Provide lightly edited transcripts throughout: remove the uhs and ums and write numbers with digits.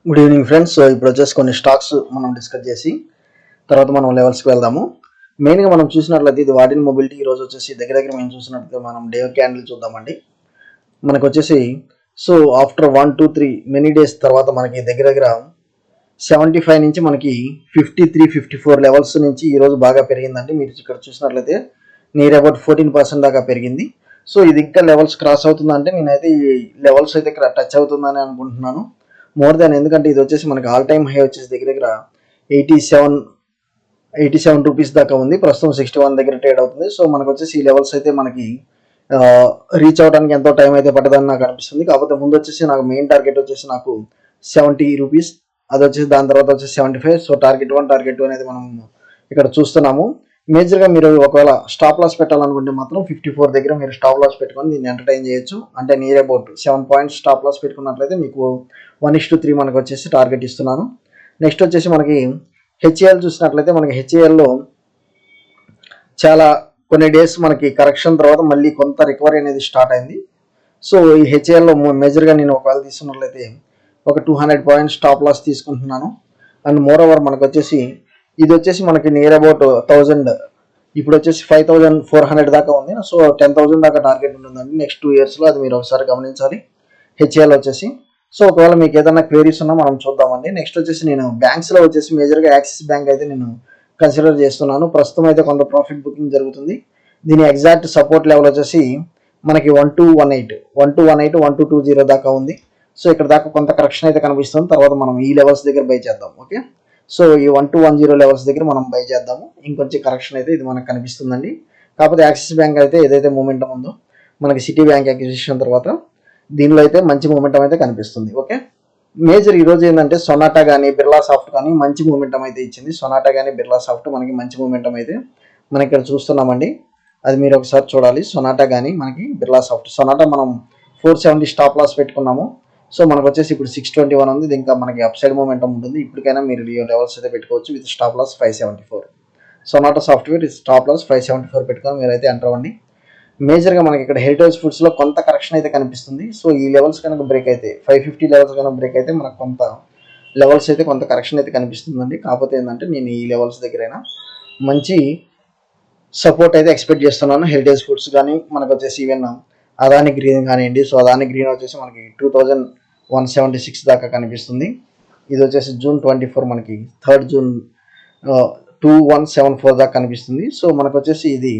Good evening friends. So ఇప్పుడు వచ్చేసి కొన్ని స్టాక్స్ మనం డిస్కస్ చేసి తర్వాత మనం లెవెల్స్కి వెళ్దాము. మెయిన్గా మనం చూసినట్లయితే ఇది వాడిన మొబిలిటీ ఈ రోజు వచ్చేసి దగ్గర దగ్గర మేము చూసినట్లయితే మనం డే క్యాండిల్ చూద్దామండి. మనకు వచ్చేసి సో ఆఫ్టర్ 1 2 3 మెనీ డేస్ తర్వాత మనకి దగ్గర దగ్గర 75 నుంచి మనకి 53 54 లెవెల్స్ నుంచి ఈరోజు బాగా పెరిగిందండి. మీరు ఇక్కడ చూసినట్లయితే నియర్ అబౌట్ 14% దాకా పెరిగింది. సో ఇది ఇంకా లెవెల్స్ క్రాస్ అవుతుందంటే నేనైతే ఈ లెవెల్స్ అయితే ఇక్కడ టచ్ అవుతుందని అనుకుంటున్నాను. మోర్ దాన్, ఎందుకంటే ఇది వచ్చేసి మనకి ఆల్ టైమ్ హై వచ్చేసి దగ్గర దగ్గర 87 రూపీస్ దాకా ఉంది. ప్రస్తుతం 61 దగ్గర ట్రేడ్ అవుతుంది. సో మనకు వచ్చేసి ఈ లెవెల్స్ అయితే మనకి రీచ్ అవడానికి ఎంతో టైం అయితే పట్టదని నాకు అనిపిస్తుంది. కాకపోతే ముందు వచ్చేసి నాకు మెయిన్ టార్గెట్ వచ్చేసి నాకు 70 రూపీస్, అది వచ్చేసి దాని తర్వాత వచ్చేసి 75. సో టార్గెట్ 1 టార్గెట్ 2 అనేది మనం ఇక్కడ చూస్తున్నాము. మేజర్గా మీరు ఒకవేళ స్టాప్ లాస్ పెట్టాలనుకుంటే మాత్రం 54 దగ్గర మీరు స్టాప్ లాస్ పెట్టుకొని దీన్ని ఎంటర్టైన్ చేయొచ్చు. అంటే near about 7 points stop loss పెట్టుకున్నట్లయితే మీకు 1:3 మనకు వచ్చేసి టార్గెట్ ఇస్తున్నాను. నెక్స్ట్ వచ్చేసి మనకి హెచ్ఏఎల్ చూసినట్లయితే మనకి హెచ్ఏఎల్లో చాలా కొన్ని డేస్ మనకి కరెక్షన్ తర్వాత మళ్ళీ కొంత రికవరీ అనేది స్టార్ట్ అయింది. సో ఈ హెచ్ఏఎల్లో మేజర్గా నేను ఒకవేళ తీసుకున్నట్లయితే ఒక 200 పాయింట్స్ స్టాప్ లాస్ తీసుకుంటున్నాను. అండ్ మోర్ ఓవర్ మనకు వచ్చేసి ఇది వచ్చేసి మనకి నియర్ అబౌట్ 1000, ఇప్పుడు వచ్చేసి 5400 దాకా ఉంది. సో 10,000 దాకా టార్గెట్ ఉంటుందండి నెక్స్ట్ 2 ఇయర్స్లో. అది మీరు ఒకసారి గమనించాలి హెచ్ఏఎల్ వచ్చేసి. సో ఒకవేళ మీకు ఏదైనా క్వేరీస్ ఉన్నా మనం చూద్దామండి. నెక్స్ట్ వచ్చేసి నేను బ్యాంక్స్లో వచ్చేసి మేజర్గా యాక్సిస్ బ్యాంక్ అయితే నేను కన్సిడర్ చేస్తున్నాను. ప్రస్తుతం అయితే కొంత ప్రాఫిట్ బుకింగ్ జరుగుతుంది. దీని ఎగ్జాక్ట్ సపోర్ట్ లెవెల్ వచ్చేసి మనకి 1218 1220 దాకా ఉంది. సో ఇక్కడ దాకా కొంత కరెక్షన్ అయితే కనిపిస్తుంది. తర్వాత మనం ఈ లెవెల్స్ దగ్గర బై చేద్దాం. ఓకే, సో ఈ 1210 లెవెల్స్ దగ్గర మనం బై చేద్దాము. ఇంకొంచెం కరెక్షన్ అయితే ఇది మనకు కనిపిస్తుందండి. కాకపోతే యాక్సిస్ బ్యాంక్ అయితే ఏదైతే మూమెంటం ఉందో మనకి సిటీ బ్యాంక్ అక్విజిషన్ తర్వాత దీనిలో అయితే మంచి మూమెంటం అయితే కనిపిస్తుంది. ఓకే, మేజర్ ఈరోజు ఏంటంటే సొనాటా కానీ బిర్లా సాఫ్ట్ కానీ మంచి మూమెంటం అయితే ఇచ్చింది. సొనాటా కానీ బిర్లా సాఫ్ట్ మనకి మంచి మూమెంటం అయితే మనం ఇక్కడ చూస్తున్నామండి. అది మీరు ఒకసారి చూడాలి. సొనాటా కానీ మనకి బిర్లా సాఫ్ట్. సొనాటా మనం 470 స్టాప్ లాస్ పెట్టుకున్నాము. సో మనకు వచ్చేసి ఇప్పుడు 621 ఉంది. ఇది ఇంకా మనకి అప్ సైడ్ మూమెంటం ఉంటుంది. ఇప్పటికైనా మీరు లెవెల్స్ అయితే పెట్టుకోవచ్చు with stop loss 574. Sonata software stop loss 574 పెట్టుకొని మీరైతే ఎంటర్ అవ్వండి. మేజర్గా మనకి ఇక్కడ హెరిటేజ్ ఫుడ్స్లో కొంత కరెక్షన్ అయితే కనిపిస్తుంది. సో ఈ లెవెల్స్ కనుక బ్రేక్ అయితే 550 లెవెల్స్ కనుక బ్రేక్ అయితే మనకు కొంత లెవెల్స్ అయితే కొంత కరెక్షన్ అయితే కనిపిస్తుందండి. కాకపోతే ఏంటంటే నేను ఈ లెవెల్స్ దగ్గరైనా మంచి సపోర్ట్ అయితే ఎక్స్పెక్ట్ చేస్తున్నాను. హెరిటేజ్ ఫుడ్స్ కానీ మనకు వచ్చేసి ఈవెన్ అదాని గ్రీన్ కానివ్వండి. సో అదాని గ్రీన్ వచ్చేసి మనకి 2176 దాకా కనిపిస్తుంది. ఇది వచ్చేసి June 24 మనకి 3rd June 2174 దాకా కనిపిస్తుంది. సో మనకు వచ్చేసి ఇది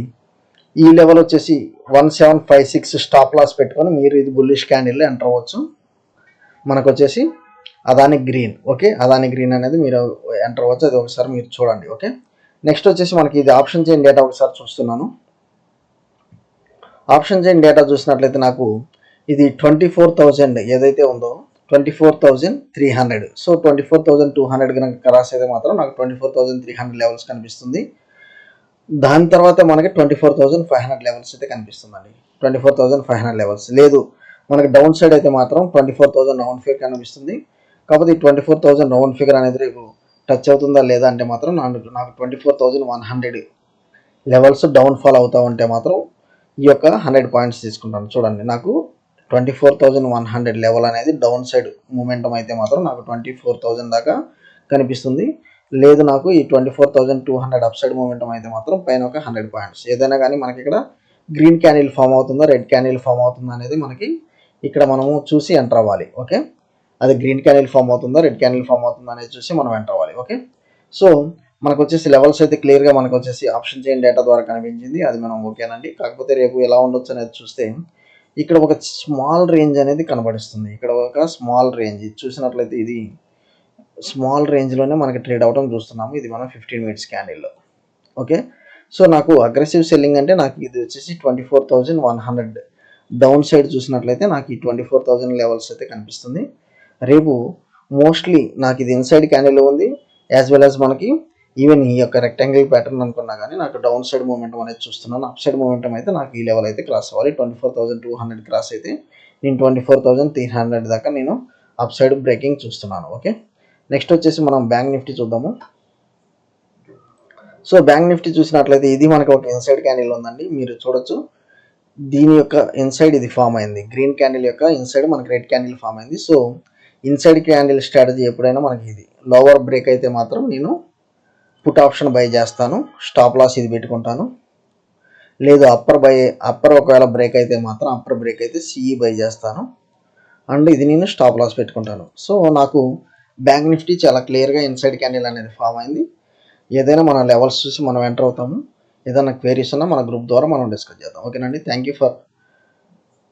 ఈ లెవెల్ వచ్చేసి 1756 స్టాప్ లాస్ పెట్టుకొని మీరు ఇది బుల్లిష్ క్యాండిల్లో ఎంటర్ అవ్వచ్చు. మనకు వచ్చేసి Adani green. Okay, Adani green అనేది మీరు ఎంటర్ అవ్వచ్చు. అది ఒకసారి మీరు చూడండి. ఓకే, నెక్స్ట్ వచ్చేసి మనకి ఇది ఆప్షన్ చైన్ డేటా ఒకసారి చూస్తున్నాను. ఆప్షన్ చైన్ డేటా చూసినట్లయితే నాకు ఇది 24,000 ఏదైతే ఉందో 24,300. సో 24,200 కనుక క్రాస్ అయితే మాత్రం నాకు 24,300 లెవెల్స్ కనిపిస్తుంది. దాని తర్వాత మనకి 24,500 లెవెల్స్ అయితే కనిపిస్తుందండి. 24,500 లెవెల్స్ లేదు, మనకి డౌన్ సైడ్ అయితే మాత్రం 24,000 రౌండ్ ఫిగర్ కనిపిస్తుంది. కాకపోతే ఈ 24,000 రౌండ్ ఫిగర్ అనేది రేపు టచ్ అవుతుందా లేదా అంటే మాత్రం నాకు 24,100 లెవెల్స్ డౌన్ ఫాల్ అవుతూ ఉంటే మాత్రం ఈ యొక్క 100 పాయింట్స్ తీసుకుంటాను. చూడండి, నాకు 24,100 లెవెల్ అనేది డౌన్ సైడ్ మూమెంటం అయితే మాత్రం నాకు 24,000 దాకా కనిపిస్తుంది. లేదు, నాకు ఈ 24,200 అప్ సైడ్ మూమెంటం అయితే మాత్రం పైన ఒక 100 పాయింట్స్. ఏదైనా కానీ మనకి ఇక్కడ గ్రీన్ క్యాండిల్ ఫామ్ అవుతుందా రెడ్ క్యాండిల్ ఫామ్ అవుతుందా అనేది మనకి ఇక్కడ మనము చూసి ఎంటర్ అవ్వాలి. ఓకే, అది గ్రీన్ క్యాండిల్ ఫామ్ అవుతుందా రెడ్ క్యాండిల్ ఫామ్ అవుతుందా అనేది చూసి మనం ఎంటర్ అవ్వాలి. ఓకే, సో మనకు వచ్చేసి లెవెల్స్ అయితే క్లియర్గా మనకు వచ్చేసి ఆప్షన్ చైన్ డేటా ద్వారా కనిపించింది. అది మనం ఓకేనండి. కాకపోతే రేపు ఎలా ఉండొచ్చు అనేది చూస్తే ఇక్కడ ఒక స్మాల్ రేంజ్ అనేది కనబడిస్తుంది. ఇక్కడ ఒక స్మాల్ రేంజ్ చూసినట్లయితే ఇది స్మాల్ రేంజ్లోనే మనకి ట్రేడ్ అవడం చూస్తున్నాము. ఇది మనం 15 మినిట్స్ క్యాండిల్లో. ఓకే, సో నాకు అగ్రెసివ్ సెల్లింగ్ అంటే నాకు ఇది వచ్చేసి 24,100 డౌన్ సైడ్ చూసినట్లయితే నాకు ఈ 24,000 లెవెల్స్ అయితే కనిపిస్తుంది. రేపు మోస్ట్లీ నాకు ఇది ఇన్సైడ్ క్యాండిల్ ఉంది, యాజ్ వెల్ యాజ్ మనకి ఈవెన్ ఈ యొక్క రెక్టాంగిల్ ప్యాటర్న్ అనుకున్నా కానీ నాకు డౌన్ సైడ్ మూమెంటం అనేది చూస్తున్నాను. అప్ సైడ్ మూమెంటం అయితే నాకు ఈ లెవెల్ అయితే క్రాస్ అవ్వాలి. 24,200 క్రాస్ అయితే నేను 24,300 దాకా నేను అప్ సైడ్ బ్రేకింగ్ చూస్తున్నాను. ఓకే, నెక్స్ట్ వచ్చేసి మనం బ్యాంక్ నిఫ్టీ చూద్దాము. సో బ్యాంక్ నిఫ్టీ చూసినట్లయితే ఇది మనకి ఒక ఇన్సైడ్ క్యాండిల్ ఉందండి. మీరు చూడొచ్చు, దీని యొక్క ఇన్సైడ్ ఇది ఫామ్ అయింది. గ్రీన్ క్యాండిల్ యొక్క ఇన్సైడ్ మనకి రెడ్ క్యాండిల్ ఫామ్ అయింది. సో ఇన్సైడ్ క్యాండిల్ స్ట్రాటజీ ఎప్పుడైనా మనకి ఇది లోవర్ బ్రేక్ అయితే మాత్రం నేను పుట్ ఆప్షన్ బై చేస్తాను, స్టాప్ లాస్ ఇది పెట్టుకుంటాను. లేదు అప్పర్ ఒకవేళ బ్రేక్ అయితే మాత్రం అప్పర్ బ్రేక్ అయితే సిఈ బై చేస్తాను అండ్ ఇది నేను స్టాప్ లాస్ పెట్టుకుంటాను. సో నాకు బ్యాంక్ నిఫ్టీ చాలా క్లియర్గా ఇన్సైడ్ క్యాండిల్ అనేది ఫామ్ అయింది. ఏదైనా మన లెవెల్స్ చూసి మనం ఎంటర్ అవుతాము. ఏదైనా క్వేరీస్ ఉన్నా మన గ్రూప్ ద్వారా మనం డిస్కస్ చేద్దాం. ఓకేనండి, థ్యాంక్ యూ ఫర్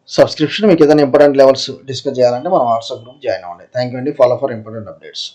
సబ్స్క్రిప్షన్. మీకు ఏదైనా ఇంపార్టెంట్ లెవెల్స్ డిస్కస్ చేయాలంటే మన వాట్సాప్ గ్రూప్ జాయిన్ అవ్వండి. థ్యాంక్ యూ అండి. Follow for important updates.